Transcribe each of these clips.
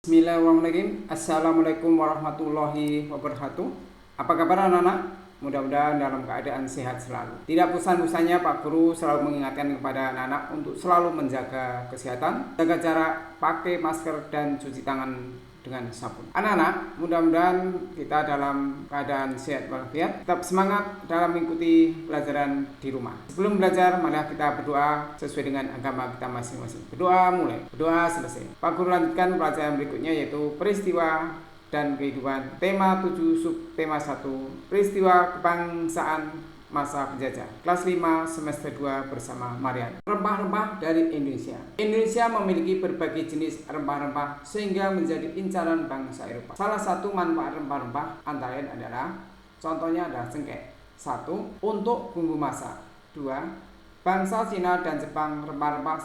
Bismillahirrahmanirrahim. Assalamualaikum warahmatullahi wabarakatuh. Apa kabar anak-anak? Mudah-mudahan dalam keadaan sehat selalu. Tidak bosan-bosannya Pak Guru selalu mengingatkan kepada anak-anak untuk selalu menjaga kesehatan, jaga jarak, pakai masker dan cuci tangan dengan sabun. Anak-anak, mudah-mudahan kita dalam keadaan sehat walafiat, tetap semangat dalam mengikuti pelajaran di rumah. Sebelum belajar, marilah kita berdoa sesuai dengan agama kita masing-masing. Berdoa mulai, berdoa selesai. Pak Guru lanjutkan pelajaran berikutnya yaitu peristiwa dan kehidupan. Tema 7 subtema 1, peristiwa kebangsaan masa penjajah. Kelas 5 semester 2 bersama Marian. Rempah-rempah dari Indonesia. Indonesia memiliki berbagai jenis rempah-rempah sehingga menjadi incaran bangsa Eropa. Salah satu manfaat rempah-rempah antara lain adalah, contohnya adalah cengkeh. 1. Untuk bumbu masak. 2. Bangsa Cina dan Jepang rempah-rempah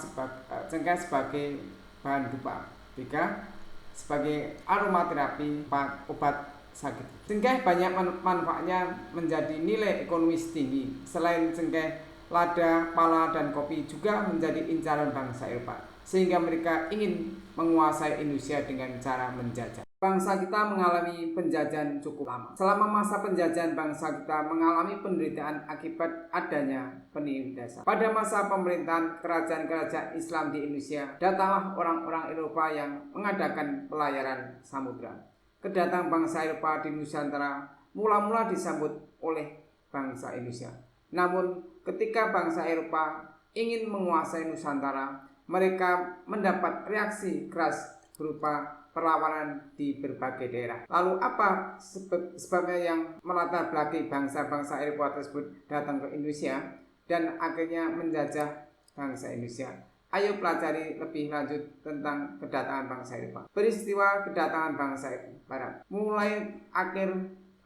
cengkeh sebagai bahan dupa. 3. Sebagai aromaterapi, obat sakit. Cengkeh banyak manfaatnya menjadi nilai ekonomis tinggi. Selain cengkeh, lada, pala, dan kopi juga menjadi incaran bangsa Eropa, sehingga mereka ingin menguasai Indonesia dengan cara menjajah. Bangsa kita mengalami penjajahan cukup lama. Selama masa penjajahan, bangsa kita mengalami penderitaan akibat adanya penindasan. Pada masa pemerintahan kerajaan-kerajaan Islam di Indonesia, datanglah orang-orang Eropa yang mengadakan pelayaran samudra. Kedatangan bangsa Eropa di Nusantara mula-mula disambut oleh bangsa Indonesia. Namun ketika bangsa Eropa ingin menguasai Nusantara, mereka mendapat reaksi keras berupa perlawanan di berbagai daerah. Lalu apa sebabnya yang melatar belakangi bangsa-bangsa Eropa tersebut datang ke Indonesia dan akhirnya menjajah bangsa Indonesia? Ayo pelajari lebih lanjut tentang kedatangan bangsa Eropa. Peristiwa kedatangan bangsa Barat. Mulai akhir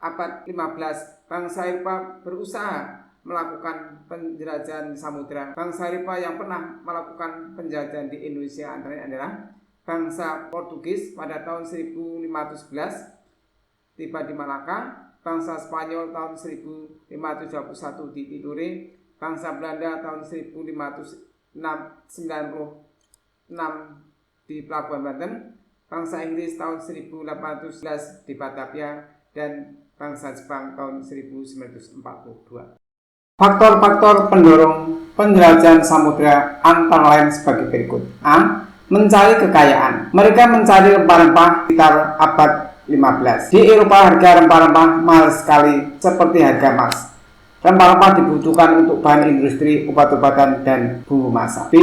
abad 15, bangsa Eropa berusaha melakukan penjelajahan samudera. Bangsa Eropa yang pernah melakukan penjajahan di Indonesia antara lain adalah bangsa Portugis pada tahun 1511 tiba di Malaka, bangsa Spanyol tahun 1521 di Tidore, bangsa Belanda tahun 1596 di Pelabuhan Banten, bangsa Inggris tahun 1811 di Batavia, dan bangsa Jepang tahun 1942. Faktor-faktor pendorong penjelajahan samudera antara lain sebagai berikut. A. Mencari kekayaan. Mereka mencari rempah-rempah sekitar abad 15. Di Eropa harga rempah-rempah mahal sekali seperti harga emas. Rempah-rempah dibutuhkan untuk bahan industri, obat-obatan, dan bumbu masak. B.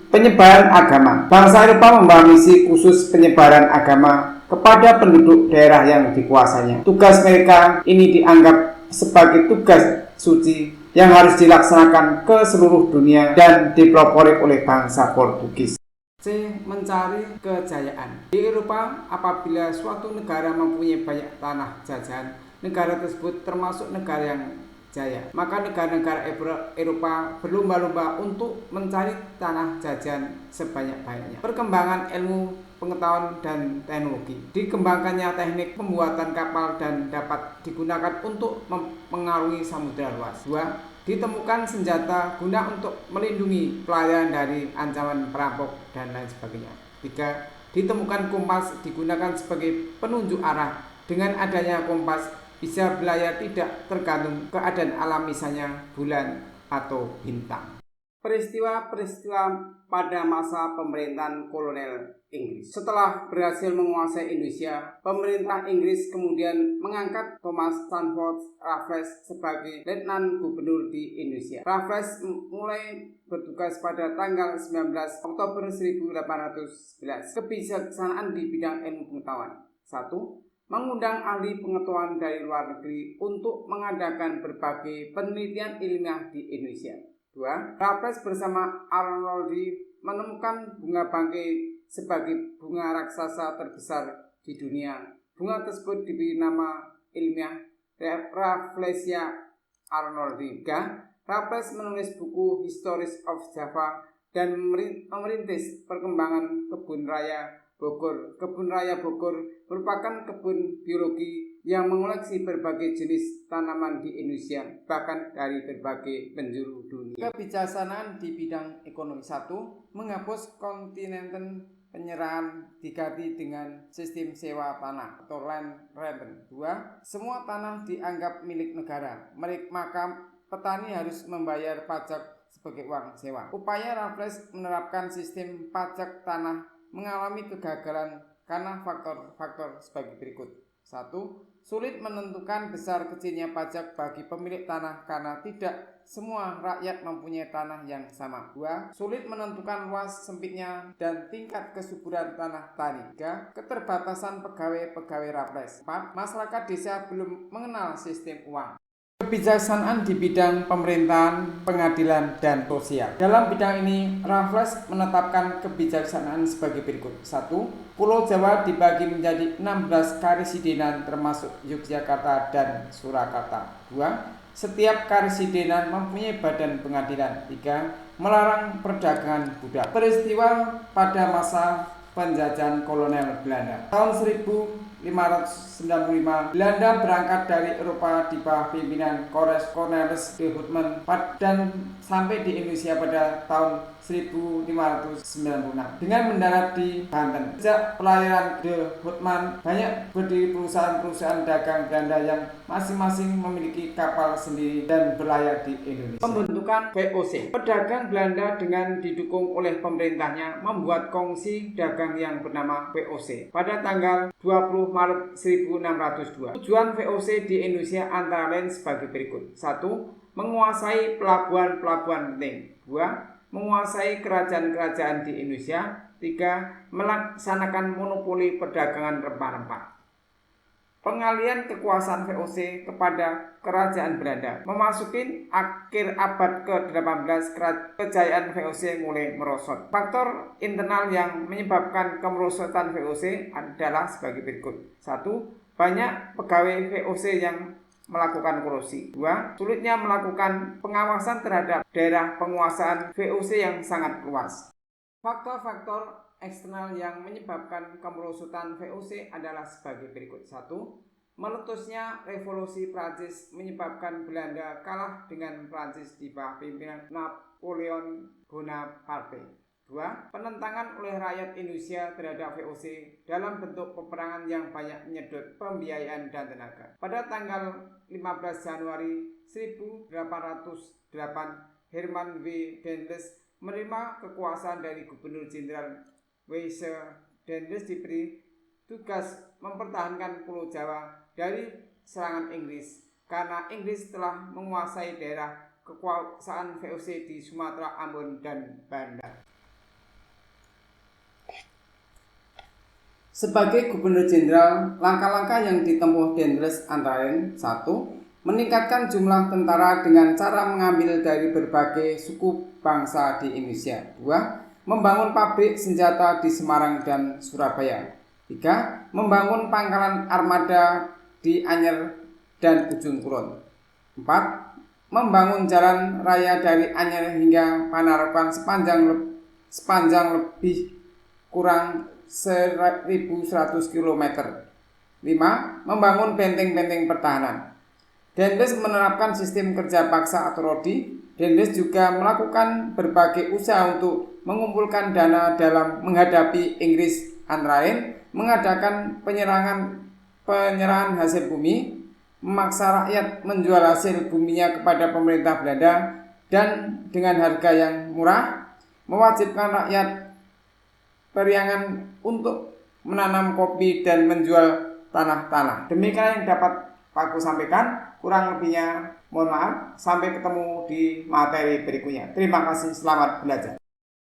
Penyebaran agama. Bangsa Eropa membawa misi khusus penyebaran agama kepada penduduk daerah yang dikuasainya. Tugas mereka ini dianggap sebagai tugas suci yang harus dilaksanakan ke seluruh dunia dan dipelopori oleh bangsa Portugis. C. Mencari kejayaan. Di Eropa, apabila suatu negara mempunyai banyak tanah jajahan, negara tersebut termasuk negara yang jaya. Maka negara-negara Eropa berlomba-lomba untuk mencari tanah jajahan sebanyak-banyaknya. Perkembangan ilmu pengetahuan dan teknologi. Dikembangkannya teknik pembuatan kapal dan dapat digunakan untuk mengarungi samudera luas. 2. Ditemukan senjata guna untuk melindungi pelayaran dari ancaman perampok dan lain sebagainya. 3. Ditemukan kompas digunakan sebagai penunjuk arah. Dengan adanya kompas, bisa berlayar tidak tergantung keadaan alam, misalnya bulan atau bintang. Peristiwa-peristiwa pada masa pemerintahan kolonial Inggris. Setelah berhasil menguasai Indonesia, pemerintah Inggris kemudian mengangkat Thomas Stamford Raffles sebagai Letnan Gubernur di Indonesia. Raffles mulai bertugas pada tanggal 19 Oktober 1811. Kebijaksanaan di bidang ilmu pengetahuan. 1. Mengundang ahli pengetahuan dari luar negeri untuk mengadakan berbagai penelitian ilmiah di Indonesia. 2. Raffles bersama Arnoldi menemukan bunga bangkai sebagai bunga raksasa terbesar di dunia. Bunga tersebut diberi nama ilmiah Rafflesia arnoldi. 3. Raffles menulis buku Histories of Java dan merintis perkembangan kebun raya Bogor. Kebun Raya Bogor merupakan kebun biologi yang mengoleksi berbagai jenis tanaman di Indonesia, bahkan dari berbagai penjuru dunia. Kebijaksanaan di bidang ekonomi. 1. Menghapus kontinenten penyerahan diganti dengan sistem sewa tanah atau land rent. 2. Semua tanah dianggap milik negara, maka petani harus membayar pajak sebagai uang sewa. Upaya Raffles menerapkan sistem pajak tanah mengalami kegagalan karena faktor-faktor sebagai berikut. 1. Sulit menentukan besar kecilnya pajak bagi pemilik tanah karena tidak semua rakyat mempunyai tanah yang sama. 2. Sulit menentukan luas sempitnya dan tingkat kesuburan tanah tani. 3. Keterbatasan pegawai Raffles. 4. Masyarakat desa belum mengenal sistem uang. Kebijaksanaan di bidang pemerintahan, pengadilan, dan sosial. Dalam bidang ini, Raffles menetapkan kebijaksanaan sebagai berikut. 1. Pulau Jawa dibagi menjadi 16 karesidenan termasuk Yogyakarta dan Surakarta. 2. Setiap karesidenan mempunyai badan pengadilan. 3. Melarang perdagangan budak. Peristiwa pada masa penjajahan kolonial Belanda. Tahun 1595, Belanda berangkat dari Eropa di bawah pimpinan Cornelis de Houtman dan sampai di Indonesia pada tahun 1596 dengan mendarat di Banten. Sejak pelayaran de Houtman, banyak berdiri perusahaan-perusahaan dagang Belanda yang masing-masing memiliki kapal sendiri dan berlayar di Indonesia. Pembentukan VOC. Pedagang Belanda dengan didukung oleh pemerintahnya membuat kongsi dagang yang bernama VOC pada tanggal 20 Maret 1602. Tujuan VOC di Indonesia antara lain sebagai berikut. 1. Menguasai pelabuhan-pelabuhan penting. 2. Menguasai kerajaan-kerajaan di Indonesia. 3. Melaksanakan monopoli perdagangan rempah-rempah. Pengalian kekuasaan VOC kepada kerajaan Belanda. Memasuki akhir abad ke-18, kejayaan VOC mulai merosot. Faktor internal yang menyebabkan kemerosotan VOC adalah sebagai berikut. 1. Banyak pegawai VOC yang melakukan korupsi. 2. Sulitnya melakukan pengawasan terhadap daerah penguasaan VOC yang sangat luas. Faktor-faktor eksternal yang menyebabkan kemerosotan VOC adalah sebagai berikut. 1. Meletusnya revolusi Prancis menyebabkan Belanda kalah dengan Prancis di bawah pimpinan Napoleon Bonaparte. 2. Penentangan oleh rakyat Indonesia terhadap VOC dalam bentuk peperangan yang banyak menyedot pembiayaan dan tenaga. Pada tanggal 15 Januari 1808, Herman W. Dendels menerima kekuasaan dari Gubernur Jenderal Weisse. Dendels diberi tugas mempertahankan Pulau Jawa dari serangan Inggris karena Inggris telah menguasai daerah kekuasaan VOC di Sumatera, Ambon, dan Banda. Sebagai Gubernur Jenderal, langkah-langkah yang ditempuh Dendels antara lain: 1. Meningkatkan jumlah tentara dengan cara mengambil dari berbagai suku bangsa di Indonesia. 2. Membangun pabrik senjata di Semarang dan Surabaya. 3. Membangun pangkalan armada di Anyer dan Ujung Kulon. 4. Membangun jalan raya dari Anyer hingga Panaraban sepanjang lebih kurang 1.100 km. 5. Membangun benteng-benteng pertahanan. Dendels menerapkan sistem kerja paksa atau rodi. Dendels juga melakukan berbagai usaha untuk mengumpulkan dana dalam menghadapi Inggris, antara lain mengadakan penyerahan hasil bumi, memaksa rakyat menjual hasil buminya kepada pemerintah Belanda dan dengan harga yang murah, mewajibkan rakyat periangan untuk menanam kopi dan menjual tanah-tanah. Demikian yang dapat aku sampaikan. Kurang lebihnya mohon maaf. Sampai ketemu di materi berikutnya. Terima kasih, selamat belajar.